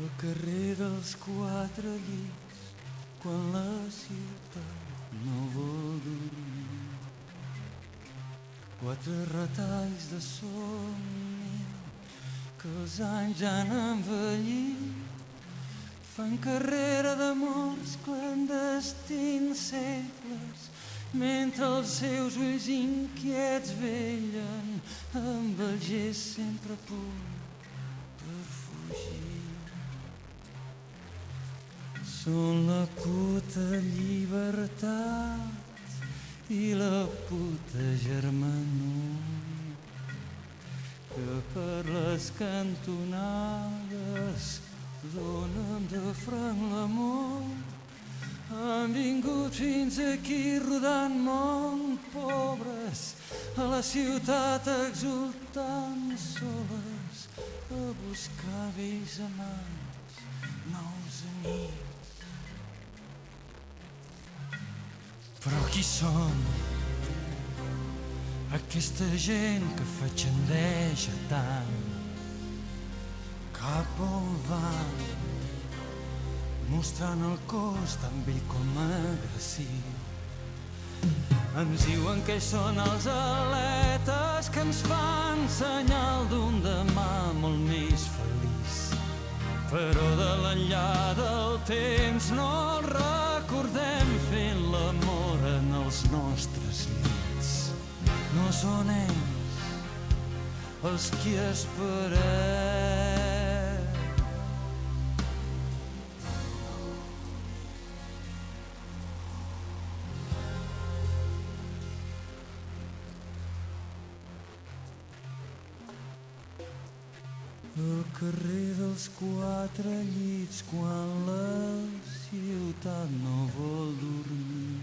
El carrer dels quatre llits, quan la ciutat no vol dormir. Quatre retalls de somni que els anys han envellit, fan carrera d'amors clandestins segles, mentre els seus ulls inquiets vellen amb el gest sempre a punt per fugir. Són la puta llibertat i la puta germanor que per les cantonades donen de franc l'amor. Han vingut fins aquí rodant món pobres a la ciutat exultant soles a buscar vells amants, nous amics. Però qui són aquesta gent que fatxendeja tant? Cap on van? Mostrant el cos tan vell com agressiu. Ens diuen que són els atletes que ens fan senyal d'un demà molt més feliç. Però de l'enllà del temps no el recordem fent l'amor en els nostres llits. No són ells els qui esperem. El carrer dels quatre llits quan la ciutat no vol dormir.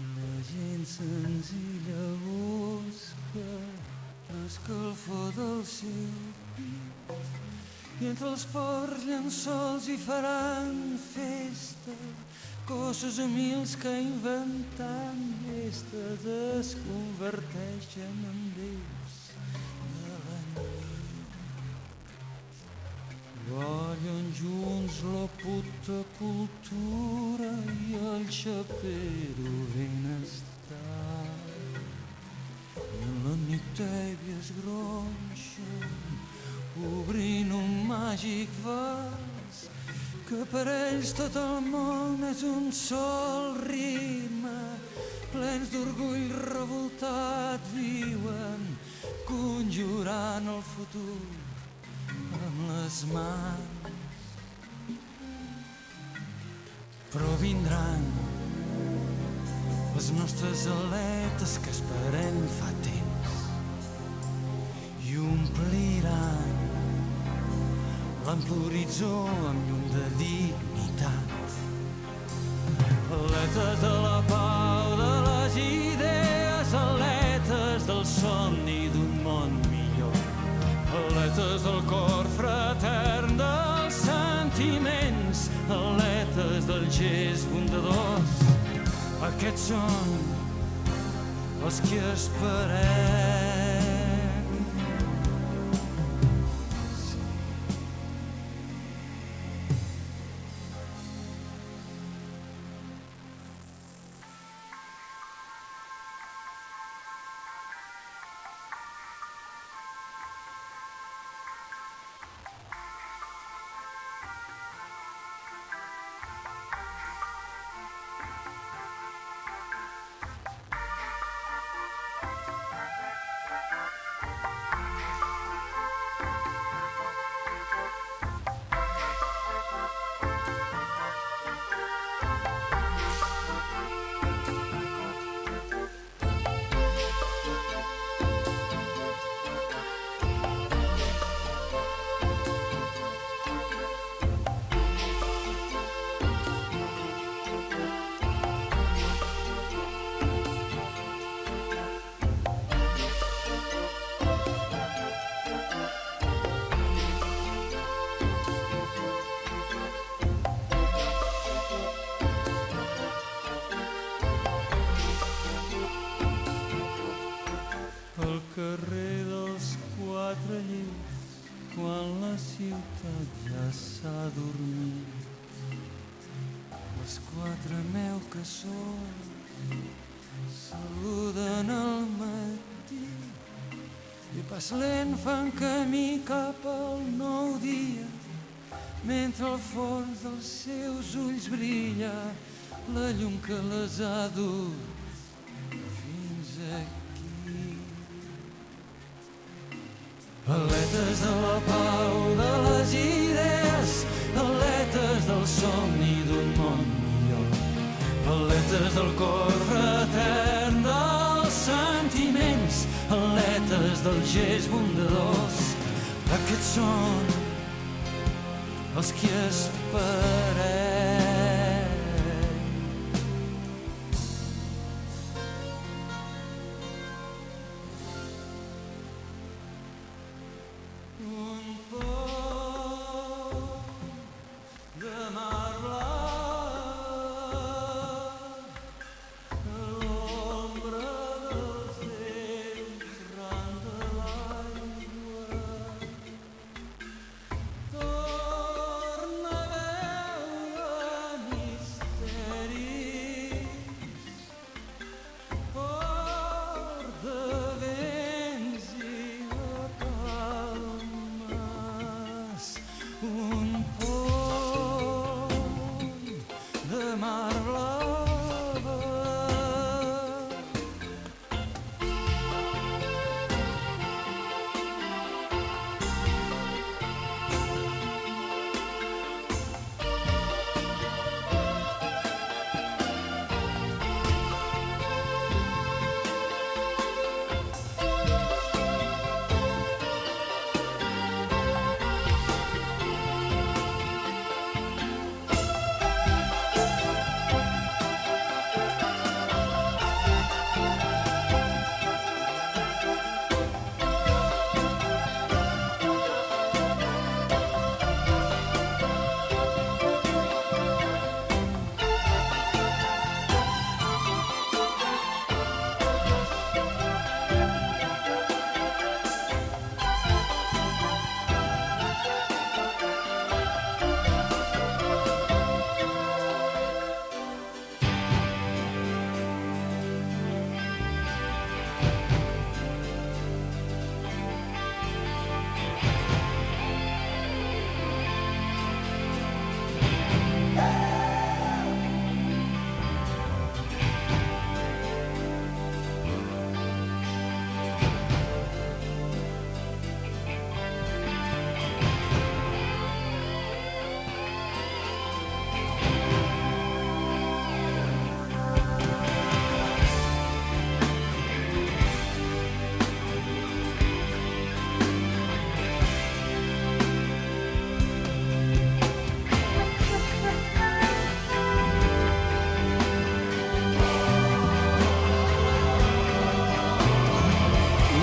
La gent senzilla busca l'escalfor del seu pit i entre els pobres llençols hi faran festa cossos humils que inventant llestes es converteixen en déus de la nit. Ballen junts la puta cultura i el xapero benestar. I en la nit tèbia es gronxen, obrint un màgic vas, que per ells tot el món és un sol ritme. Plens d'orgull revoltat viuen, conjurant el futur amb les mans. Però vindran les nostres aletes que esperem fa temps i ompliran l'ample horitzó amb llum de dignitat. Aletes de la pau, de les idees, aletes del somni d'un món millor. Aletes del cor fratern dels sentiments, aletes del gest bondadors. Aquests són els que esperem. El carrer dels quatre llits quan la ciutat ja s'ha dormit. Les quatre meu que són saluden al matí i pas lent fan camí cap al nou dia, mentre al fons dels seus ulls brilla la llum que les ha dut fins aquí. Aletes de la pau de les idees, aletes del somni d'un món millor, aletes del cor fratern dels sentiments, aletes dels gests bondadors. Aquests són els que esperem. Un pont de mar blau, l'ombra dels temps ran de l'aigua. Torna a veure misteris, port de vents i de calmes. Un pont de mar blava.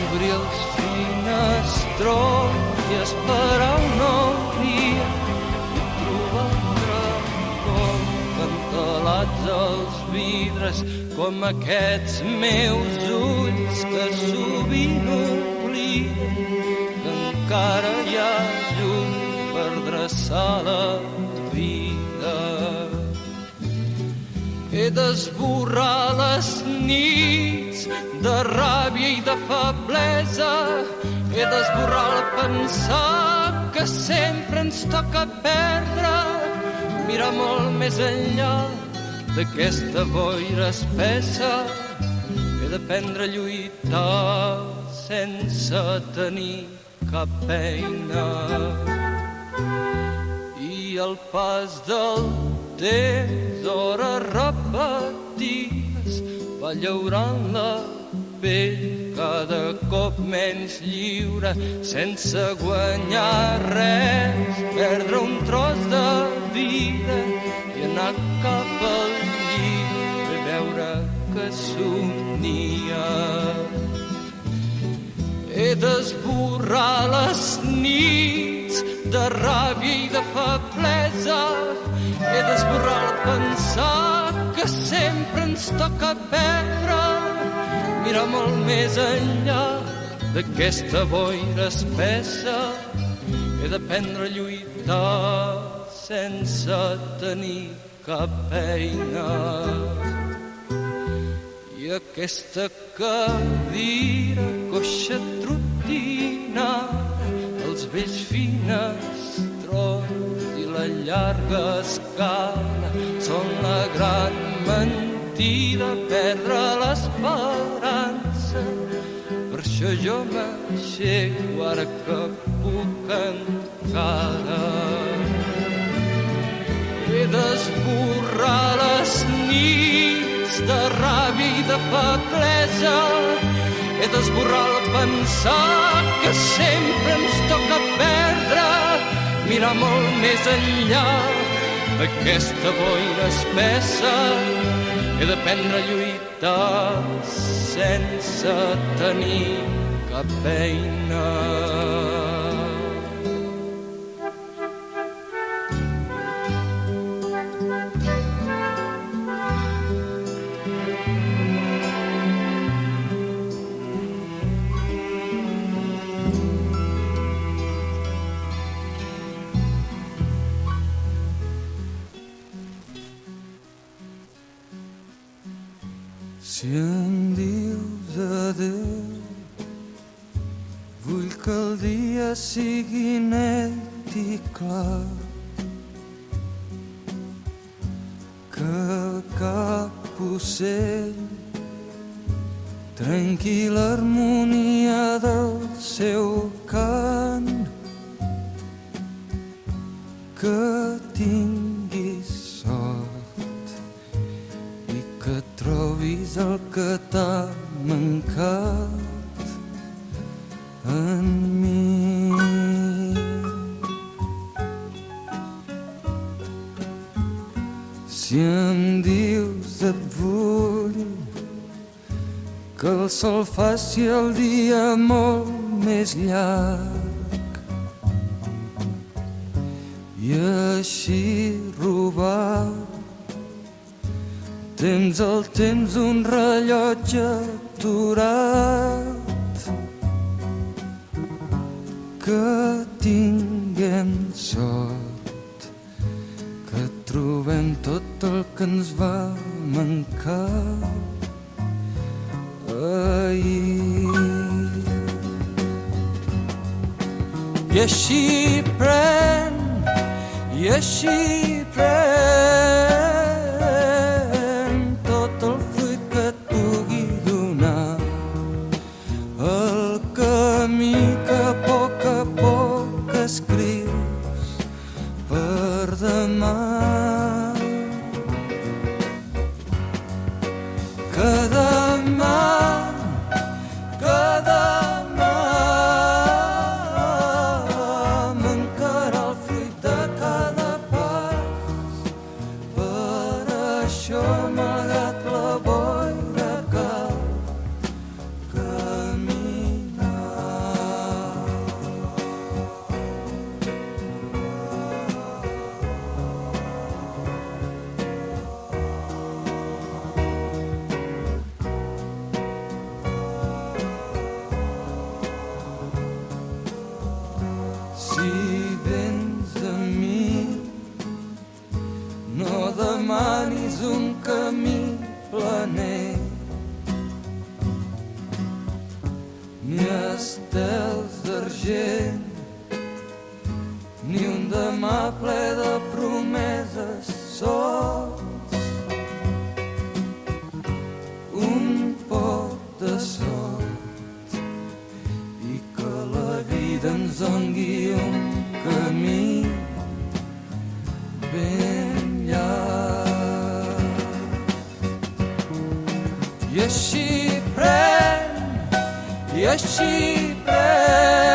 Obrir els finestrons i esperar un nou dia i trobar com entelats els vidres, com aquests meus ulls que sovint obliden que encara hi ha llum per dreçar la vida. He d'esborrar les nits de ràbia i de feblesa, he d'esborrar el pensar que sempre ens toca perdre, mirar molt més enllà d'aquesta boira espessa, he d'aprendre a lluitar sense tenir cap eina. I el pas del temps, hores repetides, va llaurant la pell cada cop menys lliure, sense guanyar res, perdre un tros de vida i anar cap al llit i veure que somnia. He d'esborrar les nits de ràbia i de feblesa, he d'esborrar el pensar que sempre ens toca perdre, mirar molt més enllà d'aquesta boira espessa he d'aprendre a lluitar sense tenir cap eina. I aquesta cadira coixa trotina, els vells finestrons i la llarga escala són la gran mentida, perdre l'esperança. Per això jo m'aixeco ara que puc encara. He d'esborrar les nits de ràbia i de feblesa. He d'esborrar el pensar que sempre ens toca perdre, mirar molt més enllà d'aquesta boira espessa. He d'aprendre a lluitar sense tenir cap eina. Si em dius adéu, vull que el dia sigui net i clar, que cap ocell trenqui l'harmonia del seu cant, que tinguis sort i que trobis el que t'ha mancat en mi. Si em dius et vull, que el sol faci el dia molt més llarg i així robar temps al temps un rellotge aturat, que tinguem sort, que trobem tot el que ens va mancar ahir. I així pren, i així pren tot el fruit que et pugui donar, el camí que a poc escrius per demà. Que demà mancarà el fruit de cada pas. Per això, malgrat la boira, cal caminar. Si vens a mi, no demanis un camí planer, ni estels d'argent, ni un demà ple de promeses sols, un poc de sort i que la vida ens doni un camí ben llarg. I així pren, i així pren